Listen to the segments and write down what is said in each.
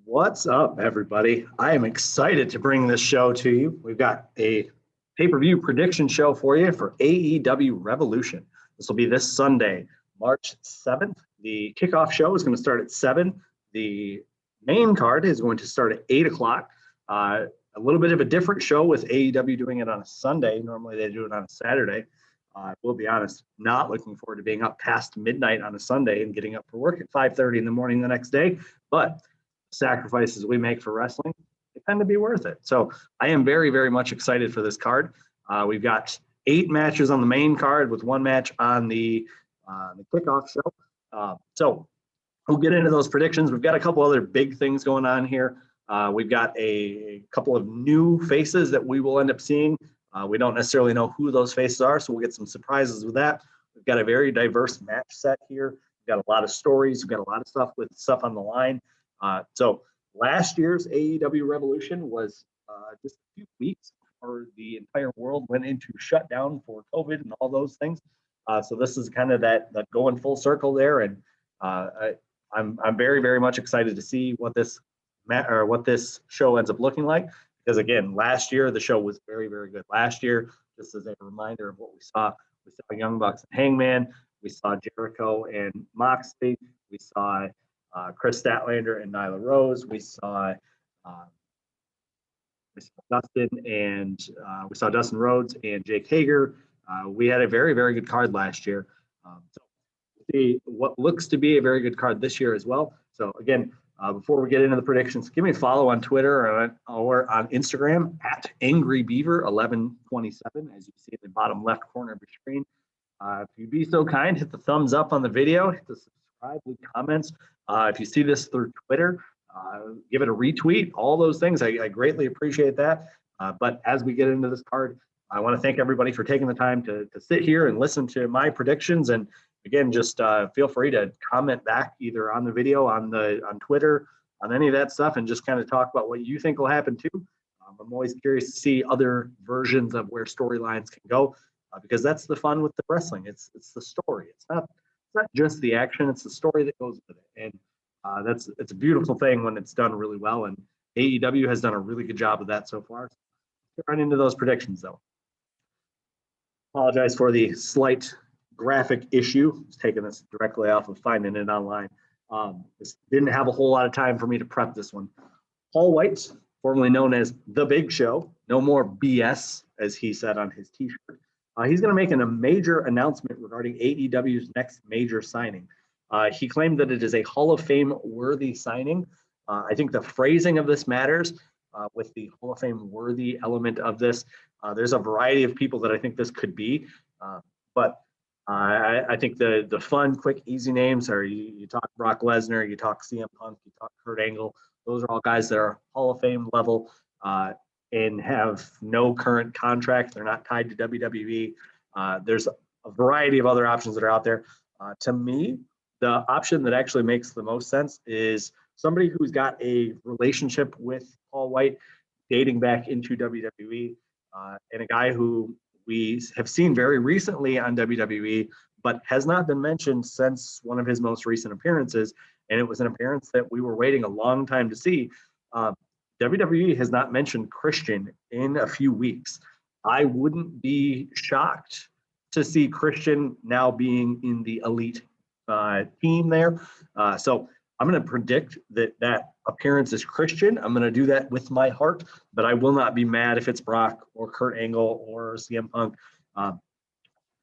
What's up, everybody? I am excited to bring this show to you. We've got a pay-per-view prediction show for you for AEW Revolution. This will be this Sunday, March 7th. The kickoff show is going to start at 7. The main card is going to start at 8 o'clock. A little bit of a different show with AEW doing it on a Sunday. Normally they do it on a Saturday. We'll be honest, not looking forward to being up past midnight on a Sunday and getting up for work at 5:30 in the morning the next day. But sacrifices we make for wrestling, they tend to be worth it. So I am very, very much excited for this card. We've got 8 matches on the main card with 1 match on the kickoff show. So we'll get into those predictions. We've got a couple other big things going on here. We've got a couple of new faces that we will end up seeing. We don't necessarily know who those faces are, so we'll get some surprises with that. We've got a very diverse match set here. We've got a lot of stories. We've got a lot of stuff on the line. So last year's AEW Revolution was just a few weeks before the entire world went into shutdown for COVID and all those things. So this is kind of that going full circle there, and I'm very, very much excited to see what this show ends up looking like. Because again, last year the show was very, very good. Last year, just as a reminder of what we saw Young Bucks and Hangman, we saw Jericho and Moxley, we saw Chris Statlander and Nyla Rose, we saw Dustin Rhodes and Jake Hager. We had a very, very good card last year. So see what looks to be a very good card this year as well. So again, before we get into the predictions, give me a follow on Twitter or on Instagram at AngryBeaver1127, as you see at the bottom left corner of your screen. If you'd be so kind, hit the thumbs up on the video, hit the subscribe, leave comments. If you see this through Twitter, give it a retweet, all those things. I greatly appreciate that. But as we get into this card, I want to thank everybody for taking the time to sit here and listen to my predictions. And again, just feel free to comment back either on the video, on Twitter, on any of that stuff, and just kind of talk about what you think will happen too. I'm always curious to see other versions of where storylines can go, because that's the fun with the wrestling. It's the story. It's not just the action. It's the story that goes with it, and it's a beautiful thing when it's done really well. And AEW has done a really good job of that so far. Let's get right into those predictions, though. Apologize for the slight graphic issue. I was taking this directly off of finding it online. This didn't have a whole lot of time for me to prep this one. Paul White, formerly known as The Big Show, no more BS, as he said on his t-shirt. He's going to make a major announcement regarding AEW's next major signing. He claimed that it is a Hall of Fame worthy signing. I think the phrasing of this matters with the Hall of Fame worthy element of this. There's a variety of people that I think this could be, but I think the fun, quick, easy names are you talk Brock Lesnar, you talk CM Punk, you talk Kurt Angle. Those are all guys that are Hall of Fame level and have no current contract. They're not tied to WWE. There's a variety of other options that are out there. To me, the option that actually makes the most sense is somebody who's got a relationship with Paul White dating back into WWE, and a guy who we have seen very recently on WWE, but has not been mentioned since one of his most recent appearances. And it was an appearance that we were waiting a long time to see. WWE has not mentioned Christian in a few weeks. I wouldn't be shocked to see Christian now being in the elite team there. So I'm going to predict that appearance is Christian. I'm going to do that with my heart, but I will not be mad if it's Brock or Kurt Angle or CM Punk.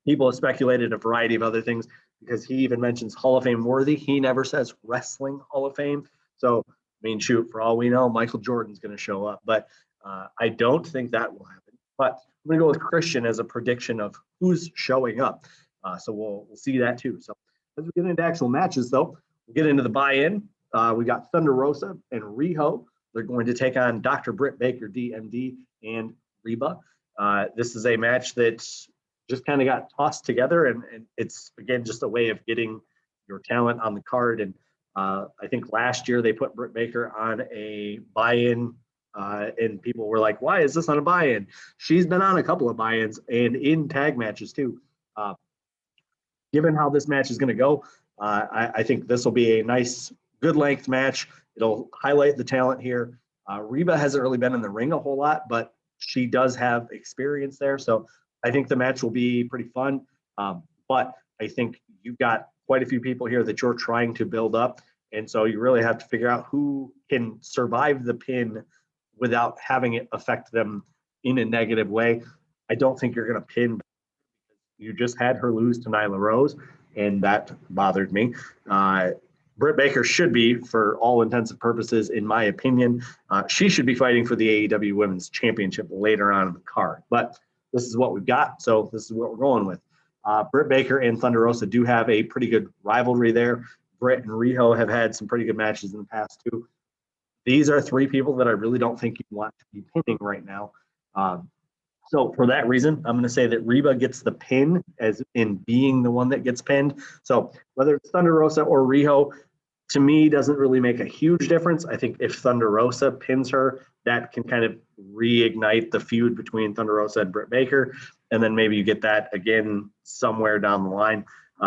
People have speculated a variety of other things because he even mentions Hall of Fame worthy. He never says wrestling Hall of Fame. So, I mean, shoot, for all we know, Michael Jordan's going to show up, but I don't think that will happen. But I'm going to go with Christian as a prediction of who's showing up. So we'll see that too. So as we get into actual matches, though, we'll get into the buy-in. We got Thunder Rosa and RIHO. They're going to take on Dr. Britt Baker, DMD, and Reba. This is a match that just kind of got tossed together, and it's, again, just a way of getting your talent on the card. And I think last year they put Britt Baker on a buy-in, and people were like, why is this on a buy-in? She's been on a couple of buy-ins and in tag matches too. Given how this match is going to go, I think this will be a nice, good length match. It'll highlight the talent here. Reba hasn't really been in the ring a whole lot, but she does have experience there. So I think the match will be pretty fun. But I think you've got quite a few people here that you're trying to build up. And so you really have to figure out who can survive the pin without having it affect them in a negative way. I don't think you're going to pin. You just had her lose to Nyla Rose, and that bothered me. Britt Baker should be, for all intents and purposes, in my opinion, she should be fighting for the AEW Women's Championship later on in the card. But this is what we've got, so this is what we're going with. Britt Baker and Thunder Rosa do have a pretty good rivalry there. Britt and RIHO have had some pretty good matches in the past too. These are three people that I really don't think you want to be pinning right now. So for that reason, I'm going to say that Reba gets the pin, as in being the one that gets pinned. So whether it's Thunder Rosa or RIHO, to me, doesn't really make a huge difference. I think if Thunder Rosa pins her, that can kind of reignite the feud between Thunder Rosa and Britt Baker. And then maybe you get that again somewhere down the line.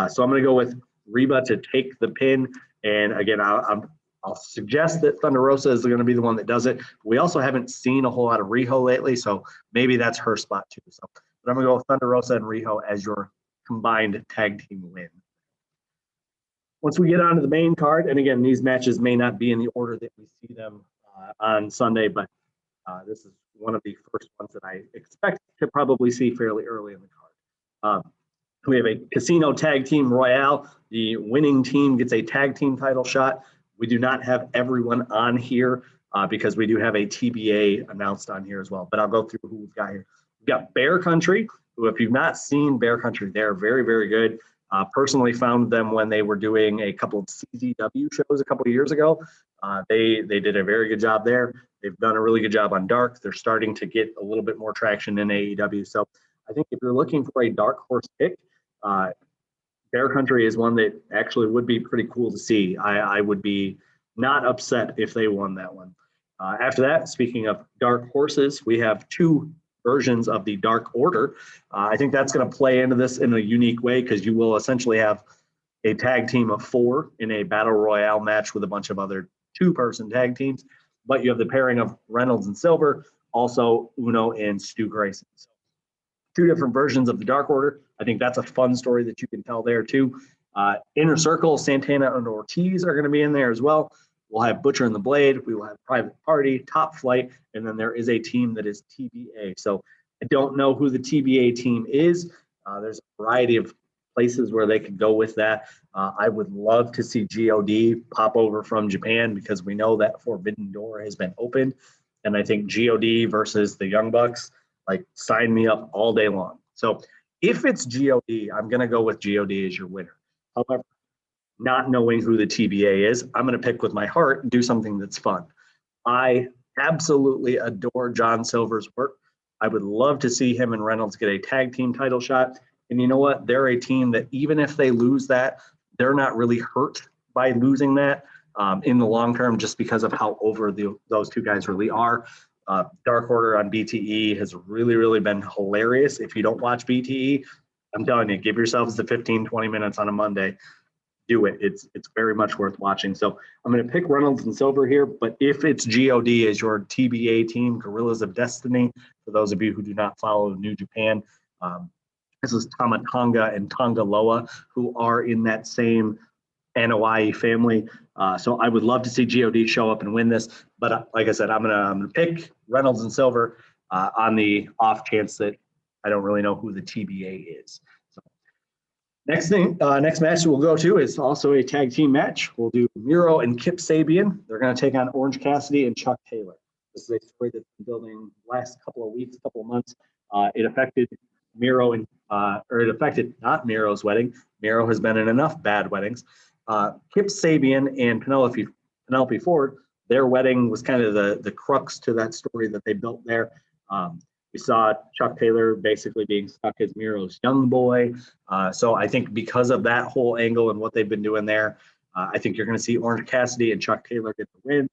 So I'm going to go with Reba to take the pin. And again, I'll suggest that Thunder Rosa is going to be the one that does it. We also haven't seen a whole lot of RIHO lately, so maybe that's her spot too. So, but I'm going to go with Thunder Rosa and RIHO as your combined tag team win. Once we get onto the main card, and again, these matches may not be in the order that we see them on Sunday, but this is one of the first ones that I expect to probably see fairly early in the card. We have a Casino Tag Team Royale. The winning team gets a tag team title shot. We do not have everyone on here because we do have a TBA announced on here as well, but I'll go through who we've got here. We've got Bear Country, who, if you've not seen Bear Country, they're very, very good. Personally found them when they were doing a couple of CZW shows a couple of years ago. They did a very good job there. They've done a really good job on Dark. They're starting to get a little bit more traction in AEW. So I think if you're looking for a dark horse pick, Bear Country is one that actually would be pretty cool to see. I would be not upset if they won that one. After that, speaking of dark horses, we have two versions of the Dark Order. I think that's going to play into this in a unique way because you will essentially have a tag team of 4 in a battle royale match with a bunch of other 2-person tag teams, but you have the pairing of Reynolds and Silver, also Uno and Stu Grayson. So 2 different versions of the Dark Order. I think that's a fun story that you can tell there too. Inner Circle, Santana and Ortiz are going to be in there as well. We'll have Butcher and the Blade. We will have Private Party, Top Flight, and then there is a team that is TBA. So I don't know who the TBA team is. There's a variety of places where they could go with that. I would love to see GOD pop over from Japan because we know that Forbidden Door has been opened. And I think GOD versus the Young Bucks, like, sign me up all day long. So if it's GOD, I'm going to go with GOD as your winner. However, not knowing who the TBA is, I'm going to pick with my heart and do something that's fun. I absolutely adore John Silver's work. I would love to see him and Reynolds get a tag team title shot. And you know what? They're a team that even if they lose that, they're not really hurt by losing that in the long term just because of how over those 2 guys really are. Dark Order on BTE has really, really been hilarious. If you don't watch BTE, I'm telling you, give yourselves the 15, 20 minutes on a Monday. Do it. It's very much worth watching. So I'm going to pick Reynolds and Silver here, but if it's GOD as your TBA team, Gorillas of Destiny, for those of you who do not follow New Japan, this is Tama Tonga and Tonga Loa, who are in that same Anoa'i family. So I would love to see GOD show up and win this, but like I said, I'm gonna pick Reynolds and Silver on the off chance that I don't really know who the TBA is. Next match we'll go to is also a tag team match. We'll do MIRO and Kip Sabian. They're going to take on Orange Cassidy and Chuck Taylor. This is a story that's been building last couple of weeks, couple of months. It affected MIRO or it affected not MIRO's wedding. MIRO has been in enough bad weddings. Kip Sabian and Penelope Ford, their wedding was kind of the crux to that story that they built there. We saw Chuck Taylor basically being stuck as MIRO's young boy. So I think because of that whole angle and what they've been doing there, I think you're going to see Orange Cassidy and Chuck Taylor get the win.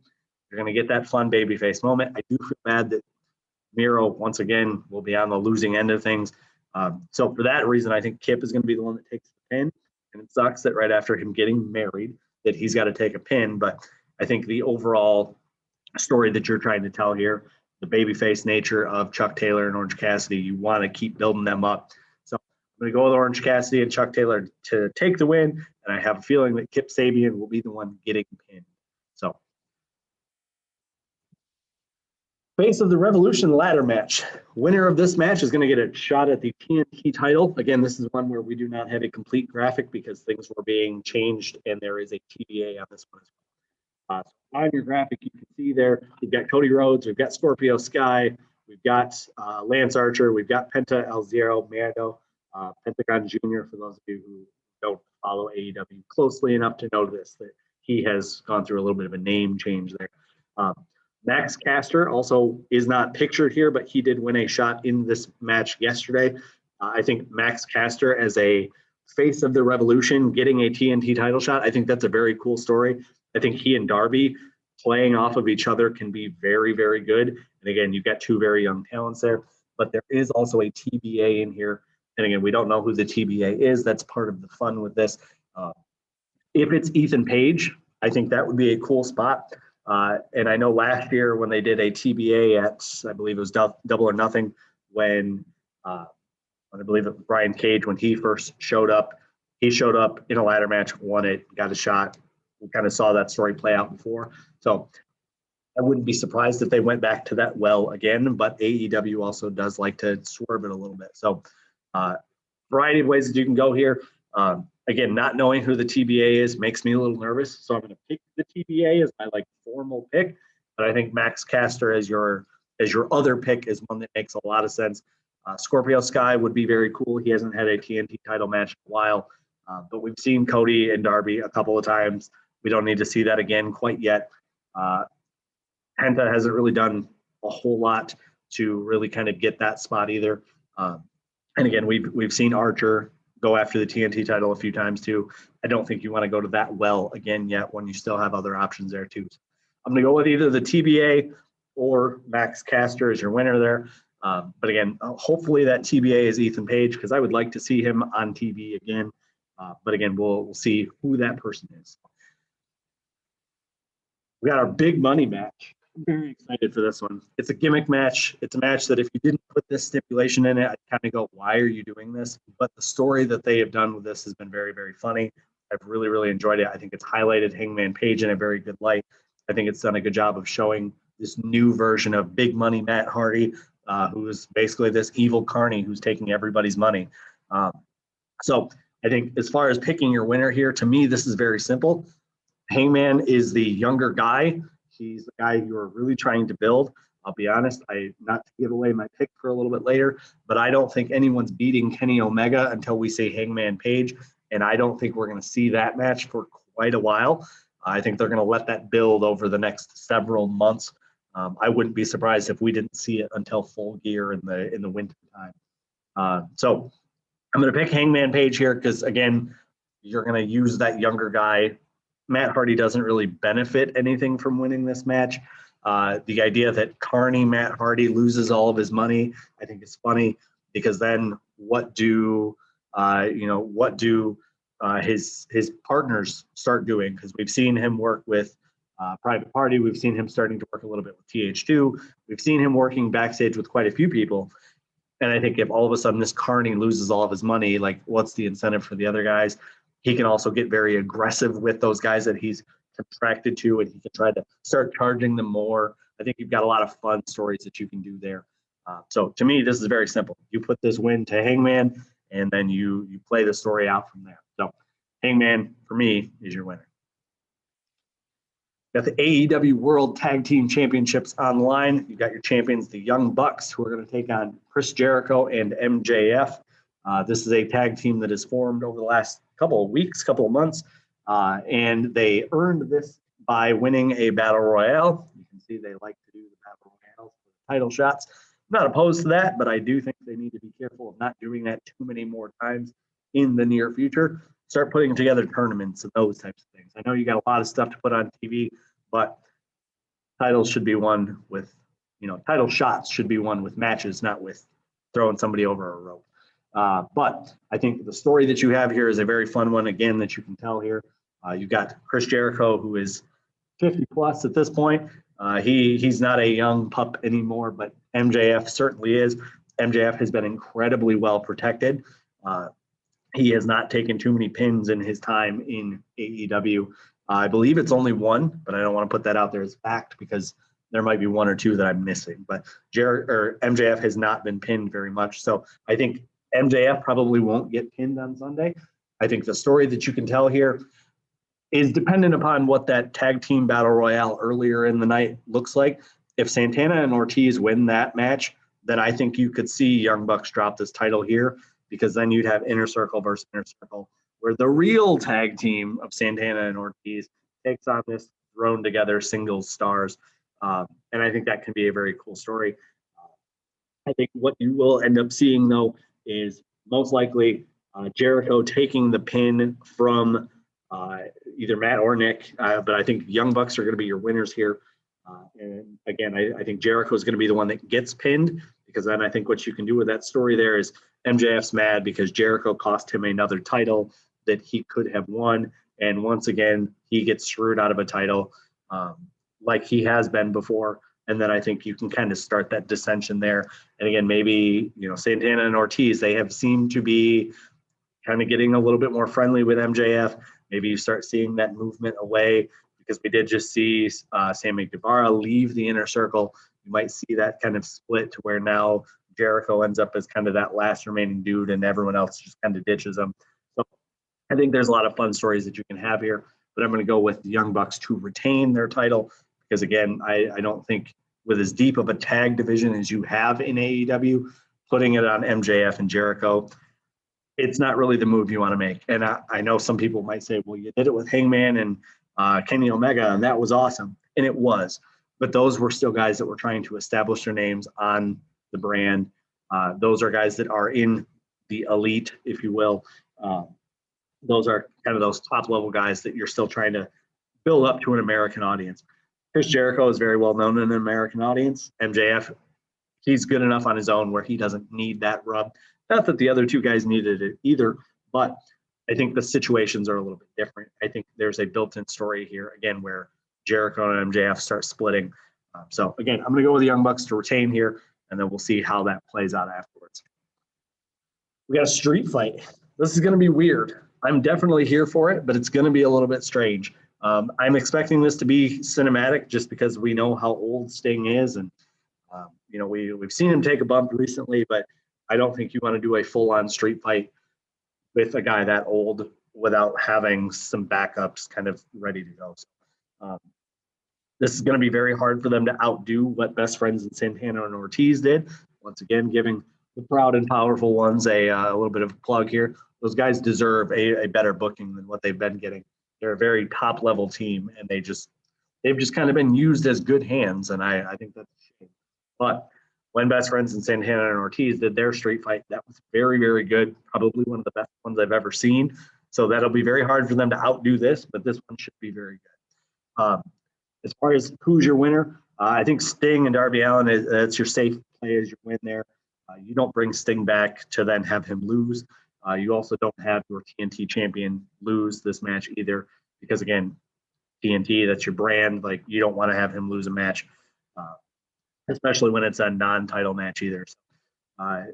You're going to get that fun babyface moment. I do feel bad that MIRO, once again, will be on the losing end of things. So for that reason, I think Kip is going to be the one that takes the pin. And it sucks that right after him getting married that he's got to take a pin. But I think the overall story that you're trying to tell here, the babyface nature of Chuck Taylor and Orange Cassidy, you want to keep building them up. So I'm going to go with Orange Cassidy and Chuck Taylor to take the win, and I have a feeling that Kip Sabian will be the one getting pinned. So, Face of the Revolution ladder match. Winner of this match is going to get a shot at the TNT title. Again, this is one where we do not have a complete graphic because things were being changed, and there is a TBA on this one as well. So on your graphic, you can see there, we've got Cody Rhodes, we've got Scorpio Sky, we've got Lance Archer, we've got Penta El Zero Miedo, Pentagon Jr., for those of you who don't follow AEW closely enough to know this, that he has gone through a little bit of a name change there. Max Caster also is not pictured here, but he did win a shot in this match yesterday. I think Max Caster, as a face of the Revolution, getting a TNT title shot, I think that's a very cool story. I think he and Darby playing off of each other can be very, very good. And again, you've got two very young talents there, but there is also a TBA in here. And again, we don't know who the TBA is. That's part of the fun with this. If it's Ethan Page, I think that would be a cool spot. And I know last year when they did a TBA at, I believe it was Double or Nothing, when I believe it was Brian Cage, when he first showed up, he showed up in a ladder match, won it, got a shot. We kind of saw that story play out before. So I wouldn't be surprised if they went back to that well again, but AEW also does like to swerve it a little bit. So variety of ways that you can go here. Again, not knowing who the TBA is makes me a little nervous, so I'm going to pick the TBA as my formal pick. But I think Max Caster as your other pick is one that makes a lot of sense. Scorpio Sky would be very cool. He hasn't had a TNT title match in a while, but we've seen Cody and Darby a couple of times. We don't need to see that again quite yet. Penta hasn't really done a whole lot to really kind of get that spot either. And again, we've seen Archer go after the TNT title a few times too. I don't think you want to go to that well again yet when you still have other options there too. So I'm going to go with either the TBA or Max Caster as your winner there. But again, hopefully that TBA is Ethan Page, because I would like to see him on TV again. But again, we'll see who that person is. We got our big money match. I'm very excited for this one. It's a gimmick match. It's a match that if you didn't put this stipulation in it, I'd kind of go, why are you doing this? But the story that they have done with this has been very, very funny. I've really, really enjoyed it. I think it's highlighted Hangman Page in a very good light. I think it's done a good job of showing this new version of big money Matt Hardy, who is basically this evil carny who's taking everybody's money. So I think as far as picking your winner here, to me, this is very simple. Hangman is the younger guy. He's the guy you're really trying to build. I'll be honest, not to give away my pick for a little bit later, but I don't think anyone's beating Kenny Omega until we see Hangman Page, and I don't think we're going to see that match for quite a while. I think they're going to let that build over the next several months. I wouldn't be surprised if we didn't see it until Full Gear in the winter time. So I'm going to pick Hangman Page here because, again, you're going to use that younger guy. Matt Hardy doesn't really benefit anything from winning this match. The idea that carny Matt Hardy loses all of his money, I think is funny, because then what do his partners start doing? Because we've seen him work with Private Party. We've seen him starting to work a little bit with TH2. We've seen him working backstage with quite a few people. And I think if all of a sudden this carny loses all of his money, what's the incentive for the other guys? He can also get very aggressive with those guys that he's contracted to, and he can try to start charging them more. I think you've got a lot of fun stories that you can do there. So to me, this is very simple. You put this win to Hangman, and then you play the story out from there. So Hangman, for me, is your winner. Got the AEW World Tag Team Championships online. You've got your champions, the Young Bucks, who are going to take on Chris Jericho and MJF. This is a tag team that has formed over the last couple of weeks, couple of months, and they earned this by winning a Battle Royale. You can see they like to do the Battle Royales for the title shots. I'm not opposed to that, but I do think they need to be careful of not doing that too many more times in the near future. Start putting together tournaments and those types of things. I know you got a lot of stuff to put on TV, but titles should be won with, title shots should be won with matches, not with throwing somebody over a rope. But I think the story that you have here is a very fun one, again, that you can tell here. You've got Chris Jericho, who is 50 plus at this point. He's not a young pup anymore, but MJF certainly is. MJF has been incredibly well protected. He has not taken too many pins in his time in AEW. I believe it's only one, but I don't want to put that out there as fact because there might be one or two that I'm missing. But MJF has not been pinned very much. So I think MJF probably won't get pinned on Sunday. I think the story that you can tell here is dependent upon what that tag team battle royale earlier in the night looks like. If Santana and Ortiz win that match, then I think you could see Young Bucks drop this title here, because then you'd have Inner Circle versus Inner Circle, where the real tag team of Santana and Ortiz takes on this thrown together singles stars. And I think that can be a very cool story. I think what you will end up seeing, though, is most likely Jericho taking the pin from either Matt or Nick. But I think Young Bucks are going to be your winners here. And again, I think Jericho is going to be the one that gets pinned, because then I think what you can do with that story there is MJF's mad because Jericho cost him another title that he could have won. And once again, he gets screwed out of a title like he has been before. And then I think you can kind of start that dissension there. And again, maybe, Santana and Ortiz, they have seemed to be kind of getting a little bit more friendly with MJF. Maybe you start seeing that movement away, because we did just see Sammy Guevara leave the Inner Circle. You might see that kind of split to where now Jericho ends up as kind of that last remaining dude and everyone else just kind of ditches him. So I think there's a lot of fun stories that you can have here, but I'm going to go with the Young Bucks to retain their title, because again, I don't think with as deep of a tag division as you have in AEW, putting it on MJF and Jericho, it's not really the move you want to make. And I know some people might say, well, you did it with Hangman and Kenny Omega, and that was awesome. And it was. But those were still guys that were trying to establish their names on the brand. Those are guys that are in the elite, if you will. Those are kind of those top-level guys that you're still trying to build up to an American audience. Chris Jericho is very well known in an American audience. MJF, he's good enough on his own where he doesn't need that rub. Not that the other two guys needed it either, but I think the situations are a little bit different. I think there's a built-in story here, again, where Jericho and MJF start splitting. So, again, I'm going to go with the Young Bucks to retain here, and then we'll see how that plays out afterwards. We got a street fight. This is going to be weird. I'm definitely here for it, but it's going to be a little bit strange. I'm expecting this to be cinematic just because we know how old Sting is, and we've seen him take a bump recently, but I don't think you want to do a full-on street fight with a guy that old without having some backups kind of ready to go. So, this is going to be very hard for them to outdo what Best Friends and Santana and Ortiz did. Once again, giving the proud and powerful ones a little bit of a plug here. Those guys deserve a better booking than what they've been getting. They're a very top-level team, and they've just kind of been used as good hands, and I think that's a shame. But when Best Friends and Santana and Ortiz did their street fight, that was very, very good. Probably one of the best ones I've ever seen. So that'll be very hard for them to outdo this, but this one should be very good. As far as who's your winner, I think Sting and Darby Allin, that's your safe play as your win there. You don't bring Sting back to then have him lose. You also don't have your TNT champion lose this match either, because again, TNT, that's your brand. Like, you don't want to have him lose a match, especially when it's a non-title match either. So,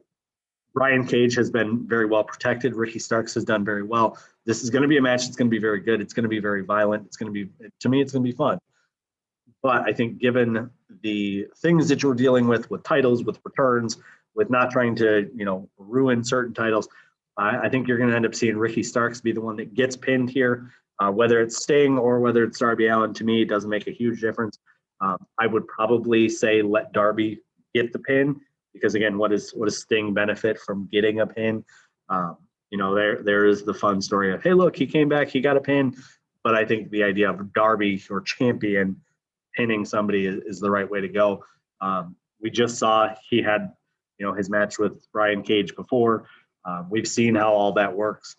Brian Cage has been very well protected. Ricky Starks has done very well. This is going to be a match that's going to be very good. It's going to be very violent. It's going to be, to me, it's going to be fun. But I think given the things that you're dealing with titles, with returns, with not trying to, ruin certain titles, I think you're going to end up seeing Ricky Starks be the one that gets pinned here. Whether it's Sting or whether it's Darby Allin, to me, it doesn't make a huge difference. I would probably say let Darby get the pin, because again, what does Sting benefit from getting a pin? There is the fun story of, hey, look, he came back, he got a pin. But I think the idea of Darby or champion pinning somebody is the right way to go. We just saw he had, his match with Brian Cage before. We've seen how all that works.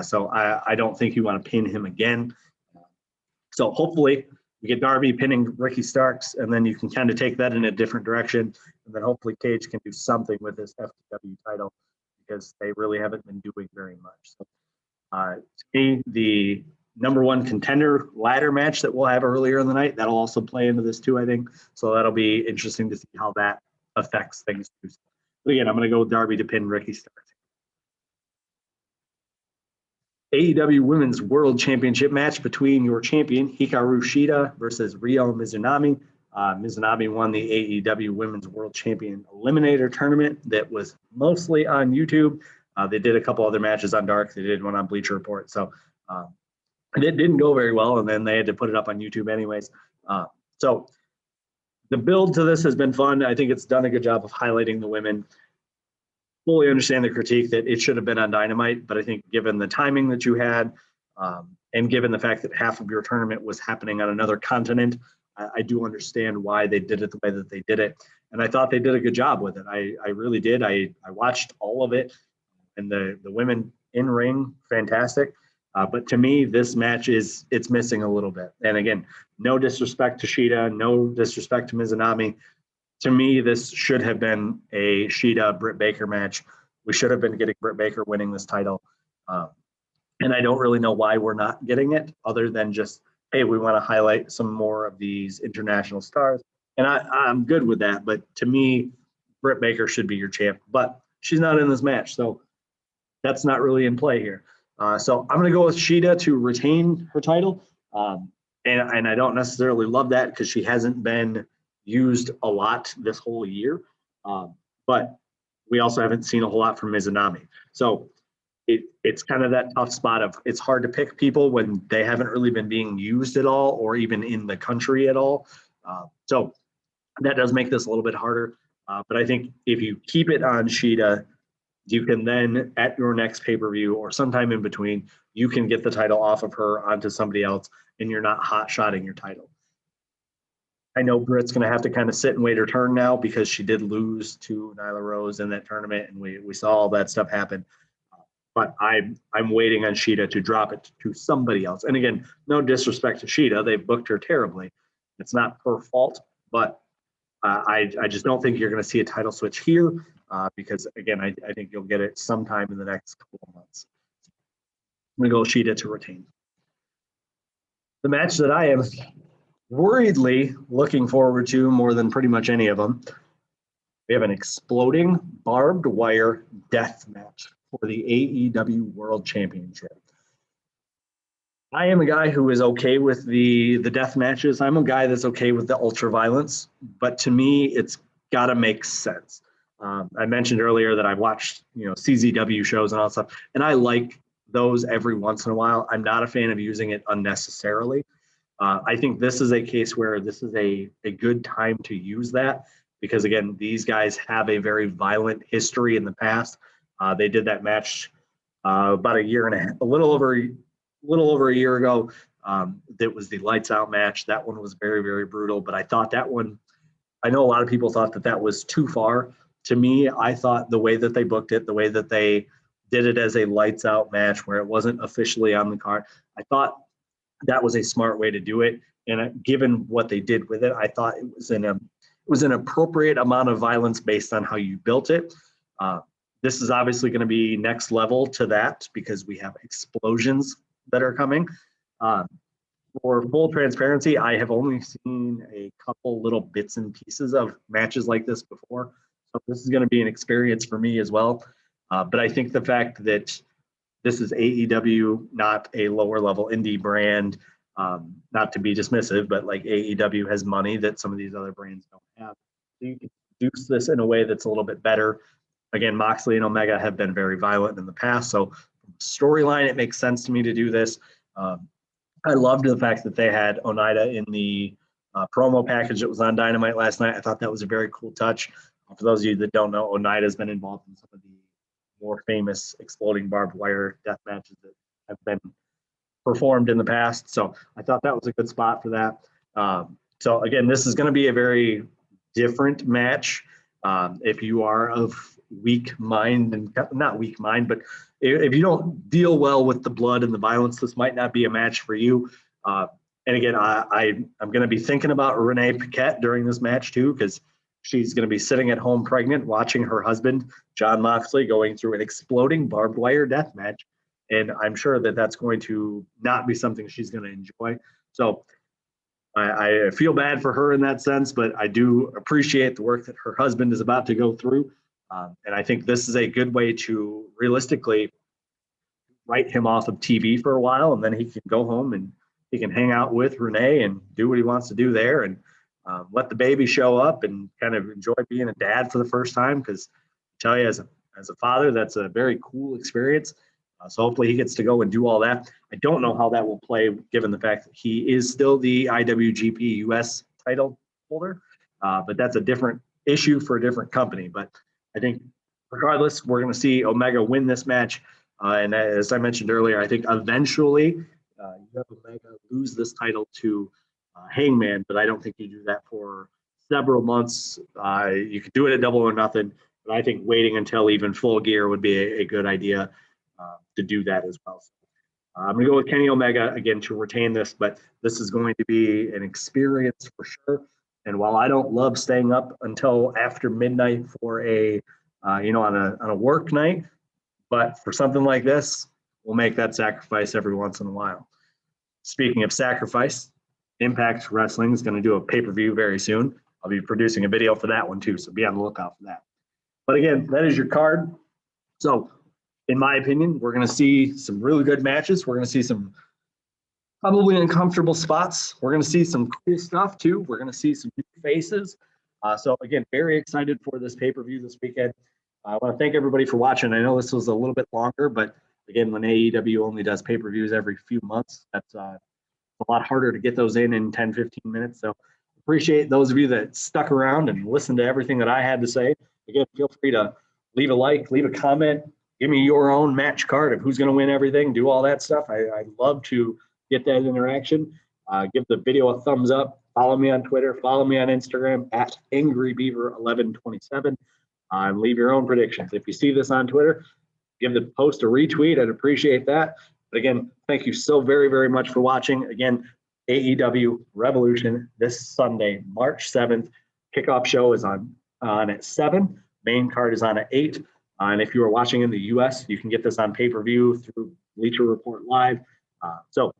So I don't think you want to pin him again. So hopefully you get Darby pinning Ricky Starks, and then you can kind of take that in a different direction. And then hopefully Cage can do something with this FTW title, because they really haven't been doing very much. So to me, the #1 contender ladder match that we'll have earlier in the night. That'll also play into this too, I think. So that'll be interesting to see how that affects things too. But again, I'm going to go with Darby to pin Ricky Starks. AEW Women's World Championship match between your champion Hikaru Shida versus Ryo Mizunami. Mizunami won the AEW Women's World Champion Eliminator Tournament that was mostly on YouTube. They did a couple other matches on Dark. They did one on Bleacher Report. So it didn't go very well, and then they had to put it up on YouTube anyways. So the build to this has been fun. I think it's done a good job of highlighting the women. Fully understand the critique that it should have been on Dynamite, but I think given the timing that you had and given the fact that half of your tournament was happening on another continent, I do understand why they did it the way that they did it. And I thought they did a good job with it. I really did. I watched all of it, and the women in ring, fantastic. But to me, this match it's missing a little bit. And again, no disrespect to Shida, no disrespect to Mizunami. To me, this should have been a Shida Britt Baker match. We should have been getting Britt Baker winning this title. And I don't really know why we're not getting it, other than just, hey, we want to highlight some more of these international stars. And I'm good with that. But to me, Britt Baker should be your champ. But she's not in this match, so that's not really in play here. So I'm going to go with Shida to retain her title. And I don't necessarily love that because she hasn't been used a lot this whole year. But we also haven't seen a whole lot from Mizunami. So it's kind of that tough spot of it's hard to pick people when they haven't really been being used at all or even in the country at all. So that does make this a little bit harder. But I think if you keep it on Shida, you can then at your next pay-per-view or sometime in between, you can get the title off of her onto somebody else and you're not hot-shotting your title. I know Britt's going to have to kind of sit and wait her turn now because she did lose to Nyla Rose in that tournament, and we saw all that stuff happen. But I'm waiting on Shida to drop it to somebody else. And again, no disrespect to Shida. They've booked her terribly. It's not her fault, but I just don't think you're going to see a title switch here because, again, I think you'll get it sometime in the next couple of months. I'm going to go Shida to retain. The match that I am worriedly looking forward to more than pretty much any of them, we have an exploding barbed wire death match for the AEW World Championship. I am a guy who is okay with the death matches. I'm a guy that's okay with the ultra violence, but to me, it's got to make sense. I mentioned earlier that I watched, CZW shows and all that stuff, and I like those every once in a while. I'm not a fan of using it unnecessarily. I think this is a case where this is a good time to use that because, again, these guys have a very violent history in the past. They did that match about a year and a half, a little over a year ago. That was the Lights Out match. That one was very, very brutal, but I thought that one, I know a lot of people thought that was too far. To me, I thought the way that they booked it, the way that they did it as a Lights Out match where it wasn't officially on the card, I thought that was a smart way to do it. And given what they did with it, I thought it was an appropriate amount of violence based on how you built it. This is obviously going to be next level to that because we have explosions that are coming. For full transparency, I have only seen a couple little bits and pieces of matches like this before. So this is going to be an experience for me as well. But I think the fact that this is AEW, not a lower level indie brand, not to be dismissive, but like AEW has money that some of these other brands don't have. So you can produce this in a way that's a little bit better. Again, Moxley and Omega have been very violent in the past. So storyline, it makes sense to me to do this. I loved the fact that they had Oneida in the promo package that was on Dynamite last night. I thought that was a very cool touch. For those of you that don't know, Oneida's been involved in some of the more famous exploding barbed wire death matches that have been performed in the past. So I thought that was a good spot for that. So again, this is going to be a very different match. If you are of weak mind, and not weak mind, but if you don't deal well with the blood and the violence, this might not be a match for you. And again, I'm going to be thinking about Renee Paquette during this match too, because she's going to be sitting at home pregnant, watching her husband, Jon Moxley, going through an exploding barbed wire death match. and I'm sure that that's going to not be something she's going to enjoy. So I feel bad for her in that sense, but I do appreciate the work that her husband is about to go through. And I think this is a good way to realistically write him off of TV for a while, and then he can go home and he can hang out with Renee and do what he wants to do there, and let the baby show up and kind of enjoy being a dad for the first time. Because I tell you, as a father, that's a very cool experience. So hopefully he gets to go and do all that. I don't know how that will play given the fact that he is still the IWGP US title holder, but that's a different issue for a different company. But I think regardless, we're going to see Omega win this match. And as I mentioned earlier, I think eventually you have Omega lose this title to Hangman, but I don't think you do that for several months. You could do it at Double or Nothing, but I think waiting until even Full Gear would be a good idea to do that as well. So, I'm going to go with Kenny Omega again to retain this, but this is going to be an experience for sure. And while I don't love staying up until after midnight for a on a work night, but for something like this, we'll make that sacrifice every once in a while. Speaking of sacrifice, Impact Wrestling is going to do a pay-per-view very soon. I'll be producing a video for that one too, so be on the lookout for that. But again, that is your card. So in my opinion, we're going to see some really good matches. We're going to see some probably uncomfortable spots. We're going to see some cool stuff too. We're going to see some new faces. So again, very excited for this pay-per-view this weekend. I want to thank everybody for watching. I know this was a little bit longer, but again, when AEW only does pay-per-views every few months, that's a lot harder to get those in 10, 15 minutes. So appreciate those of you that stuck around and listened to everything that I had to say. Again, feel free to leave a like, leave a comment, give me your own match card of who's going to win everything, do all that stuff. I love to get that interaction. Give the video a thumbs up. Follow me on Twitter. Follow me on Instagram at AngryBeaver1127. And leave your own predictions. If you see this on Twitter, give the post a retweet. I'd appreciate that. But again, thank you so very, very much for watching. Again, AEW Revolution this Sunday, March 7th. Kickoff show is on at 7. Main card is on at 8. And if you are watching in the US, you can get this on pay-per-view through Bleacher Report Live. So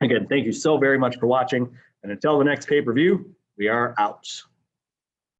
again, thank you so very much for watching. And until the next pay-per-view, we are out.